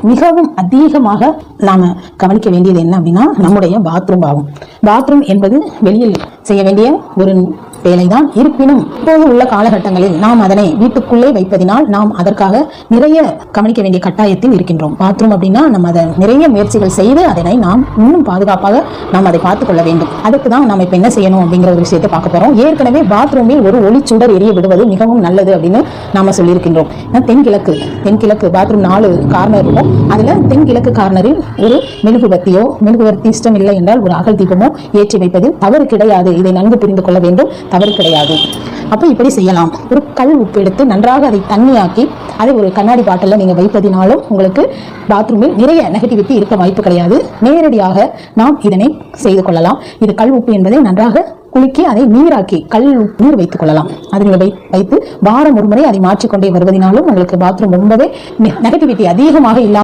மிகவும் அதிகமாக நாம கவனிக்க வேண்டியது என்ன அப்படின்னா நம்முடைய பாத்ரூம் ஆகும். பாத்ரூம் என்பது வெளியில் செய்ய வேண்டிய ஒரு வேலைதான். இருப்பினும் இப்போது உள்ள காலகட்டங்களில் நாம் அதனை வீட்டுக்குள்ளே வைப்பதினால் நாம் அதற்காக நிறைய கவனிக்க வேண்டிய கட்டாயத்தில் இருக்கின்றோம். பாத்ரூம் அப்படின்னா நம்ம அதை நிறைய முயற்சிகள் செய்து அதனை நாம் இன்னும் பாதுகாப்பாக நாம் அதை பார்த்துக் கொள்ள வேண்டும். அதுக்கு தான் நம்ம இப்ப என்ன செய்யணும் அப்படிங்கிற ஒரு விஷயத்தை பார்க்க போறோம். ஏற்கனவே பாத்ரூமில் ஒரு ஒளிச்சுடர் எரிய விடுவது மிகவும் நல்லது அப்படின்னு நாம சொல்லியிருக்கின்றோம். தென்கிழக்கு பாத்ரூம் 4 கார்னர் இருக்கும். அதுல தென்கிழக்கு கார்னரில் ஒரு மெழுகுவர்த்தி இஷ்டம் இல்லை என்றால் ஒரு அகல் தீபமோ ஏற்றி வைப்பது தவறு கிடையாது. இதை நன்கு புரிந்து கொள்ள வேண்டும். தவறு கிடையாது. அப்ப இப்படி செய்யலாம். ஒரு கல் உப்பு எடுத்து நன்றாக அதை தண்ணியாக்கி அதை ஒரு கண்ணாடி பாட்டில நீங்க வைப்பதினாலும் உங்களுக்கு பாத்ரூமில் நிறைய நெகட்டிவிட்டி இருக்க வாய்ப்பு கிடையாது. நேரடியாக நாம் இதனை செய்து கொள்ளலாம். இது கல் உப்பு என்பதை நன்றாக குலுக்கி அதை நீராக்கி நீர் வைத்துக் கொள்ளலாம். அதை நீங்க வைத்து வாரம் ஒரு முறை அதை மாற்றிக்கொண்டே வருவதனாலும் உங்களுக்கு பாத்ரூம் ரொம்பவே நெகட்டிவிட்டி அதிகமாக இல்லாமல்